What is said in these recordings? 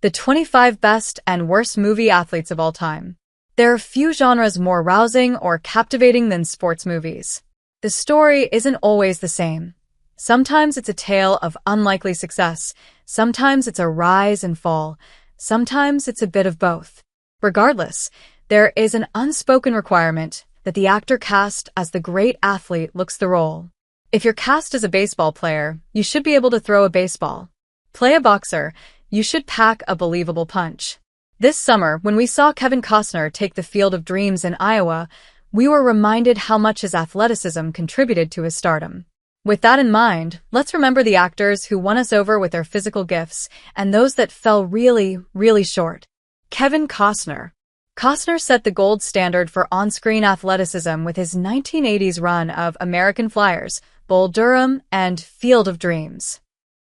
The 25 best and worst movie athletes of all time. There are few genres more rousing or captivating than sports movies. The story isn't always the same. Sometimes it's a tale of unlikely success, sometimes it's a rise and fall, sometimes it's a bit of both. Regardless, there is an unspoken requirement that the actor cast as the great athlete looks the role. If you're cast as a baseball player, you should be able to throw a baseball. Play a boxer, you should pack a believable punch. This summer, when we saw Kevin Costner take the Field of Dreams in Iowa, we were reminded how much his athleticism contributed to his stardom. With that in mind, let's remember the actors who won us over with their physical gifts and those that fell really, really short. Kevin Costner. Costner set the gold standard for on-screen athleticism with his 1980s run of American Flyers, Bull Durham, and Field of Dreams.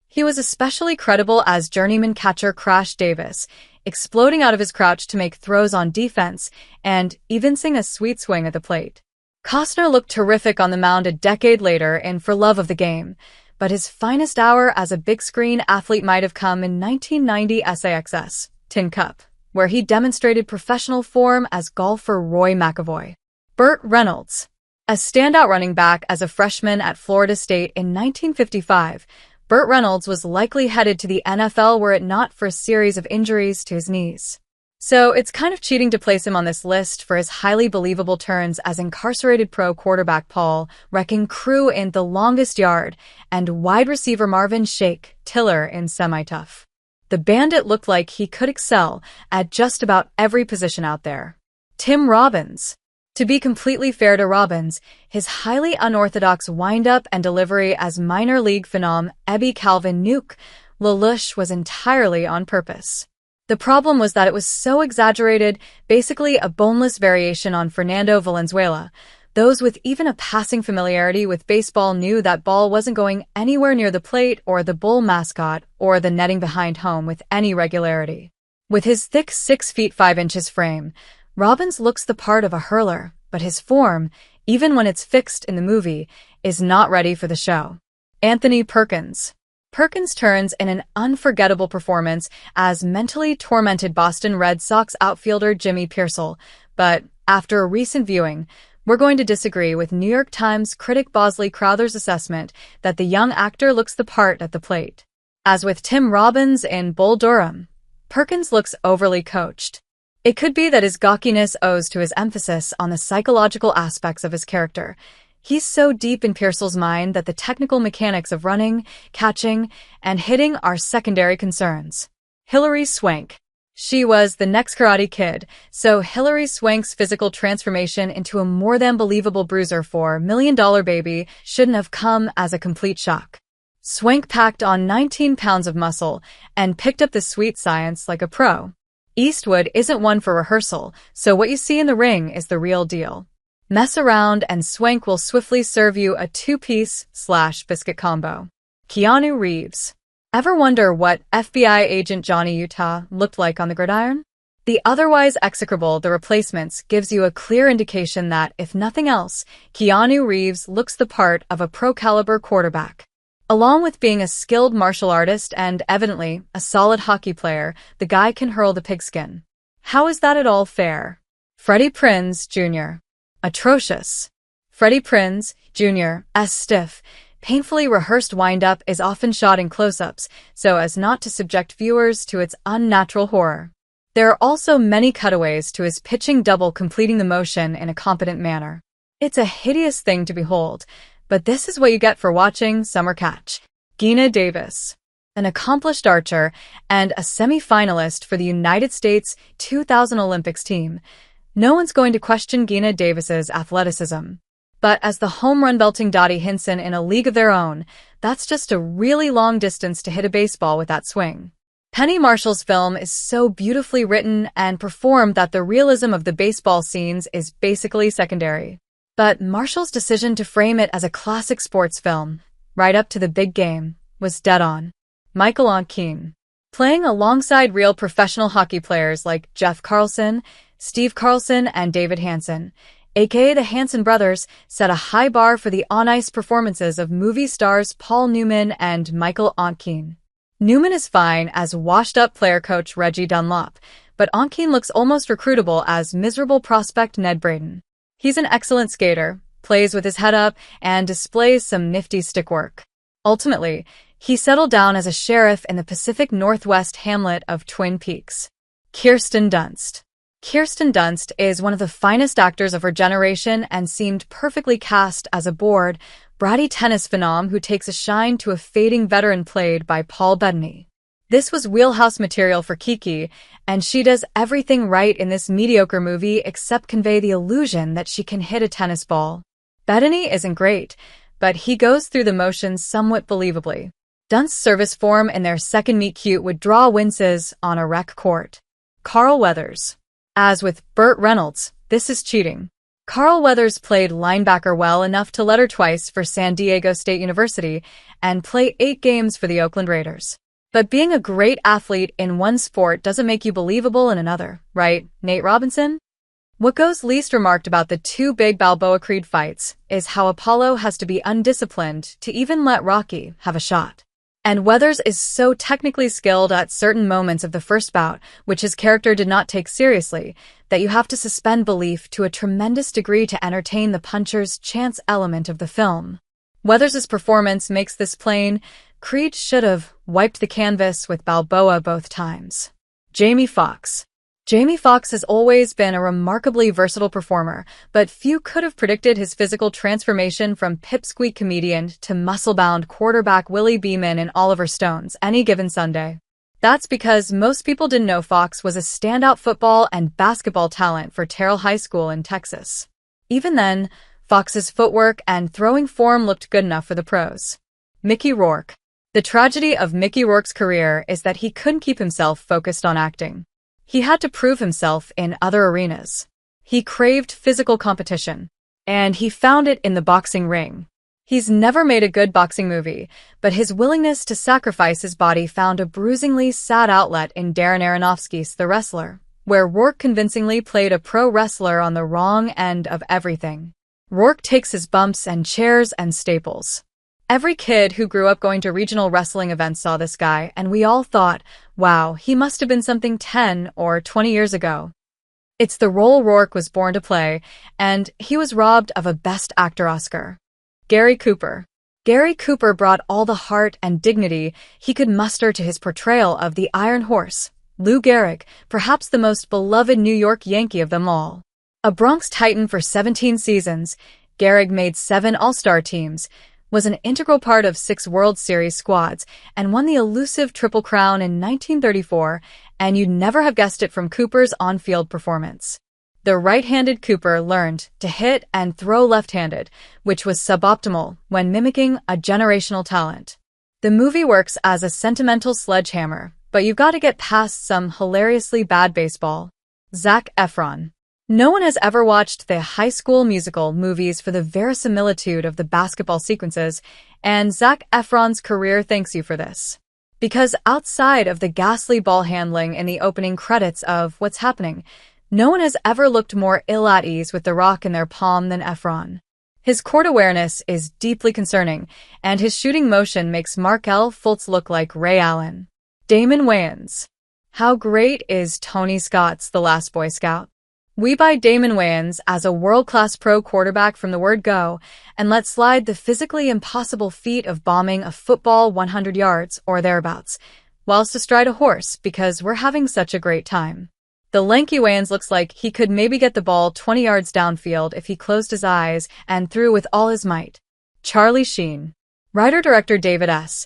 He was especially credible as journeyman catcher Crash Davis, exploding out of his crouch to make throws on defense and evincing a sweet swing at the plate. Costner looked terrific on the mound a decade later in For Love of the Game, but his finest hour as a big-screen athlete might have come in 1990 SAXS, Tin Cup, where he demonstrated professional form as golfer Roy McAvoy. Burt Reynolds. A standout running back as a freshman at Florida State in 1955, Burt Reynolds was likely headed to the NFL were it not for a series of injuries to his knees. So it's kind of cheating to place him on this list for his highly believable turns as incarcerated pro quarterback Paul Wrecking Crew in The Longest Yard and wide receiver Marvin Shake Tiller in Semi-Tough. The Bandit looked like he could excel at just about every position out there. Tim Robbins. To be completely fair to Robbins, his highly unorthodox wind-up and delivery as minor league phenom Ebby Calvin Nuke Lelouch was entirely on purpose. The problem was that it was so exaggerated, basically a boneless variation on Fernando Valenzuela. Those with even a passing familiarity with baseball knew that ball wasn't going anywhere near the plate or the Bull mascot or the netting behind home with any regularity. With his thick 6 feet 5 inches frame, Robbins looks the part of a hurler, but his form, even when it's fixed in the movie, is not ready for the show. Anthony Perkins. Perkins turns in an unforgettable performance as mentally tormented Boston Red Sox outfielder Jimmy Piersall, but after a recent viewing, we're going to disagree with New York Times critic Bosley Crowther's assessment that the young actor looks the part at the plate. As with Tim Robbins in Bull Durham, Perkins looks overly coached. It could be that his gawkiness owes to his emphasis on the psychological aspects of his character. He's so deep in Piersall's mind that the technical mechanics of running, catching, and hitting are secondary concerns. Hilary Swank. She was the next Karate Kid, so Hilary Swank's physical transformation into a more than believable bruiser for $1 Million Baby shouldn't have come as a complete shock. Swank packed on 19 pounds of muscle and picked up the sweet science like a pro. Eastwood isn't one for rehearsal, so what you see in the ring is the real deal. Mess around and Swank will swiftly serve you a two-piece/biscuit combo. Keanu Reeves. Ever wonder what FBI agent Johnny Utah looked like on the gridiron? The otherwise execrable The Replacements gives you a clear indication that, if nothing else, Keanu Reeves looks the part of a pro-caliber quarterback. Along with being a skilled martial artist and, evidently, a solid hockey player, the guy can hurl the pigskin. How is that at all fair? Freddie Prinze, Jr. Atrocious. Freddie Prinze, Jr.'s stiff, painfully rehearsed wind-up is often shot in close-ups, so as not to subject viewers to its unnatural horror. There are also many cutaways to his pitching double completing the motion in a competent manner. It's a hideous thing to behold, but this is what you get for watching Summer Catch. Geena Davis. An accomplished archer and a semi-finalist for the United States 2000 Olympics team, no one's going to question Geena Davis's athleticism. But as the home run belting Dottie Hinson in a league of their own, that's just a really long distance to hit a baseball with that swing. Penny Marshall's film is so beautifully written and performed that the realism of the baseball scenes is basically secondary. But Marshall's decision to frame it as a classic sports film, right up to the big game, was dead on. Michael Ontkean. Playing alongside real professional hockey players like Jeff Carlson, Steve Carlson, and David Hansen, aka the Hansen brothers, set a high bar for the on-ice performances of movie stars Paul Newman and Michael Ontkean. Newman is fine as washed-up player coach Reggie Dunlop, but Onkeen looks almost recruitable as miserable prospect Ned Braden. He's an excellent skater, plays with his head up, and displays some nifty stick work. Ultimately, he settled down as a sheriff in the Pacific Northwest hamlet of Twin Peaks. Kirsten Dunst. Kirsten Dunst is one of the finest actors of her generation and seemed perfectly cast as a bored, bratty tennis phenom who takes a shine to a fading veteran played by Paul Bettany. This was wheelhouse material for Kiki, and she does everything right in this mediocre movie except convey the illusion that she can hit a tennis ball. Bettany isn't great, but he goes through the motions somewhat believably. Dunst's service form in their second meet-cute would draw winces on a rec court. Carl Weathers. As with Burt Reynolds, this is cheating. Carl Weathers played linebacker well enough to letter twice for San Diego State University and play 8 games for the Oakland Raiders. But being a great athlete in one sport doesn't make you believable in another, right, Nate Robinson? What goes least remarked about the two big Balboa Creed fights is how Apollo has to be undisciplined to even let Rocky have a shot. And Weathers is so technically skilled at certain moments of the first bout, which his character did not take seriously, that you have to suspend belief to a tremendous degree to entertain the puncher's chance element of the film. Weathers' performance makes this plain. Creed should have wiped the canvas with Balboa both times. Jamie Foxx. Jamie Foxx has always been a remarkably versatile performer, but few could have predicted his physical transformation from pipsqueak comedian to muscle-bound quarterback Willie Beeman in Oliver Stone's Any Given Sunday. That's because most people didn't know Foxx was a standout football and basketball talent for Terrell High School in Texas. Even then, Foxx's footwork and throwing form looked good enough for the pros. Mickey Rourke. The tragedy of Mickey Rourke's career is that he couldn't keep himself focused on acting. He had to prove himself in other arenas. He craved physical competition, and he found it in the boxing ring. He's never made a good boxing movie, but his willingness to sacrifice his body found a bruisingly sad outlet in Darren Aronofsky's The Wrestler, where Rourke convincingly played a pro wrestler on the wrong end of everything. Rourke takes his bumps and chairs and staples. Every kid who grew up going to regional wrestling events saw this guy, and we all thought, wow, he must have been something 10 or 20 years ago. It's the role Rourke was born to play, and he was robbed of a Best Actor Oscar. Gary Cooper. Gary Cooper brought all the heart and dignity he could muster to his portrayal of the Iron Horse, Lou Gehrig, perhaps the most beloved New York Yankee of them all. A Bronx Titan for 17 seasons, Gehrig made 7 All-Star teams, was an integral part of 6 World Series squads, and won the elusive Triple Crown in 1934, and you'd never have guessed it from Cooper's on-field performance. The right-handed Cooper learned to hit and throw left-handed, which was suboptimal when mimicking a generational talent. The movie works as a sentimental sledgehammer, but you've got to get past some hilariously bad baseball. Zac Efron. No one has ever watched the High School Musical movies for the verisimilitude of the basketball sequences, and Zac Efron's career thanks you for this. Because outside of the ghastly ball handling in the opening credits of What's Happening, no one has ever looked more ill at ease with the rock in their palm than Efron. His court awareness is deeply concerning, and his shooting motion makes Markelle Fultz look like Ray Allen. Damon Wayans. How great is Tony Scott's The Last Boy Scout? We buy Damon Wayans as a world-class pro quarterback from the word go, and let slide the physically impossible feat of bombing a football 100 yards or thereabouts, whilst astride a horse because we're having such a great time. The lanky Wayans looks like he could maybe get the ball 20 yards downfield if he closed his eyes and threw with all his might. Charlie Sheen. Writer-director David S.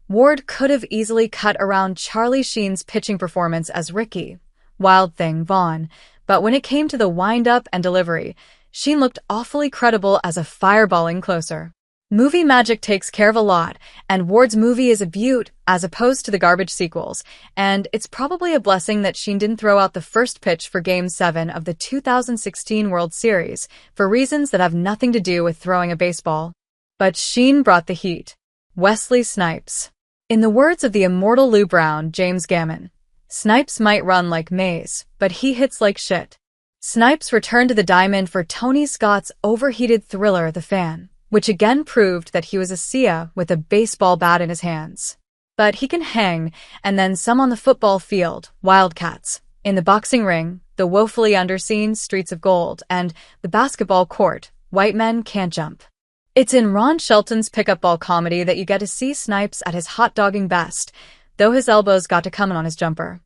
Ward could have easily cut around Charlie Sheen's pitching performance as Ricky, Wild Thing Vaughn, but when it came to the wind-up and delivery, Sheen looked awfully credible as a fireballing closer. Movie magic takes care of a lot, and Ward's movie is a beaut as opposed to the garbage sequels, and it's probably a blessing that Sheen didn't throw out the first pitch for Game 7 of the 2016 World Series for reasons that have nothing to do with throwing a baseball. But Sheen brought the heat. Wesley Snipes. In the words of the immortal Lou Brown, James Gammon, Snipes might run like Mays, but he hits like shit. Snipes returned to the diamond for Tony Scott's overheated thriller The Fan, which again proved that he was a Sia with a baseball bat in his hands. but he can hang, and then some on the football field, Wildcats. In the boxing ring, the woefully underseen Streets of Gold, and the basketball court, White Men Can't Jump. It's in Ron Shelton's pickup ball comedy that you get to see Snipes at his hot-dogging best, though his elbows got to come in on his jumper.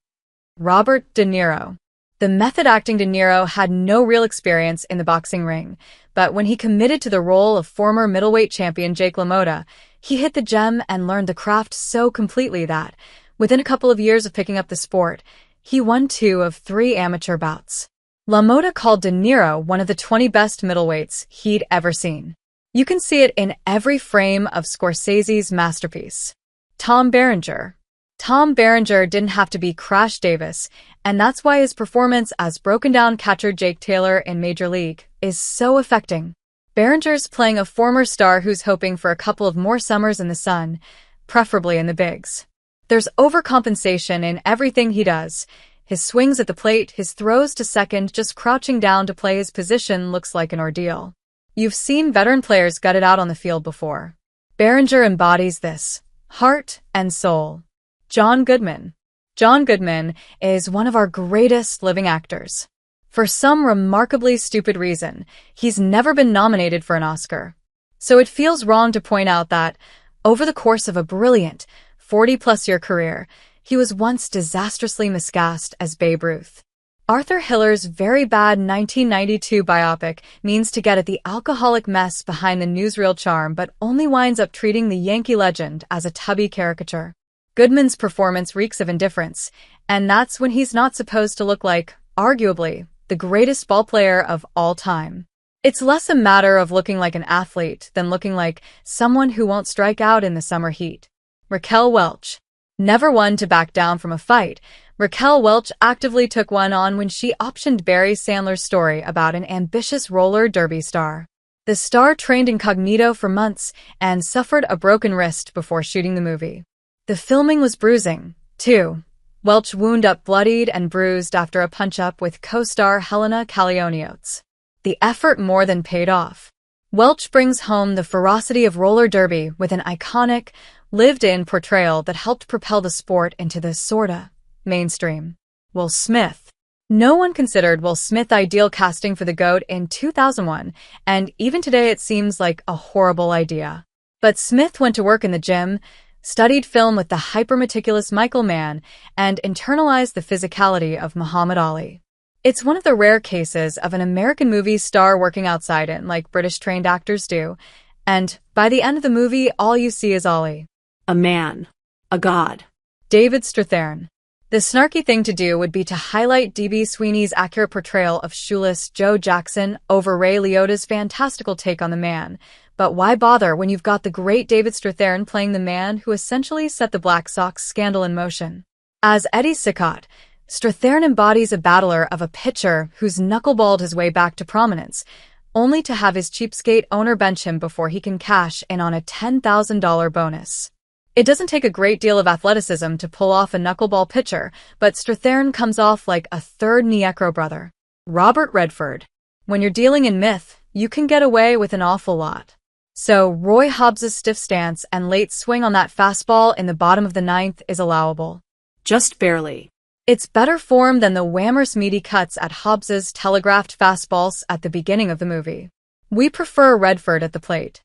Robert De Niro. The method-acting De Niro had no real experience in the boxing ring, but when he committed to the role of former middleweight champion Jake LaMotta, he hit the gem and learned the craft so completely that, within a couple of years of picking up the sport, he won 2 of 3 amateur bouts. LaMotta called De Niro one of the 20 best middleweights he'd ever seen. You can see it in every frame of Scorsese's masterpiece. Tom Berenger. Tom Berenger didn't have to be Crash Davis, and that's why his performance as broken-down catcher Jake Taylor in Major League is so affecting. Berenger's playing a former star who's hoping for a couple of more summers in the sun, preferably in the bigs. There's overcompensation in everything he does. His swings at the plate, his throws to second, just crouching down to play his position looks like an ordeal. You've seen veteran players gut it out on the field before. Berenger embodies this, heart and soul. John Goodman. John Goodman is one of our greatest living actors. For some remarkably stupid reason, he's never been nominated for an Oscar. So it feels wrong to point out that, over the course of a brilliant 40-plus-year career, he was once disastrously miscast as Babe Ruth. Arthur Hiller's very bad 1992 biopic means to get at the alcoholic mess behind the newsreel charm but only winds up treating the Yankee legend as a tubby caricature. Goodman's performance reeks of indifference, and that's when he's not supposed to look like, arguably, the greatest ballplayer of all time. It's less a matter of looking like an athlete than looking like someone who won't strike out in the summer heat. Raquel Welch. Never one to back down from a fight, Raquel Welch actively took one on when she optioned Barry Sandler's story about an ambitious roller derby star. The star trained incognito for months and suffered a broken wrist before shooting the movie. The filming was bruising, too. Welch wound up bloodied and bruised after a punch-up with co-star Helena Kaliniotis. The effort more than paid off. Welch brings home the ferocity of roller derby with an iconic, lived-in portrayal that helped propel the sport into the sorta mainstream. Will Smith. No one considered Will Smith ideal casting for the GOAT in 2001, and even today it seems like a horrible idea. But Smith went to work in the gym, studied film with the hyper-meticulous Michael Mann, and internalized the physicality of Muhammad Ali. It's one of the rare cases of an American movie star working outside it like British-trained actors do, and by the end of the movie, all you see is Ali. A man. A god. David Strathairn. The snarky thing to do would be to highlight D.B. Sweeney's accurate portrayal of shoeless Joe Jackson over Ray Liotta's fantastical take on the man. But why bother when you've got the great David Strathairn playing the man who essentially set the Black Sox scandal in motion? As Eddie Cicotte, Strathairn embodies a battler of a pitcher who's knuckleballed his way back to prominence, only to have his cheapskate owner bench him before he can cash in on a $10,000 bonus. It doesn't take a great deal of athleticism to pull off a knuckleball pitcher, but Strathairn comes off like a third Necro brother. Robert Redford. When you're dealing in myth, you can get away with an awful lot. So Roy Hobbs's stiff stance and late swing on that fastball in the bottom of the ninth is allowable. Just barely. It's better form than the whammerous meaty cuts at Hobbs's telegraphed fastballs at the beginning of the movie. We prefer Redford at the plate.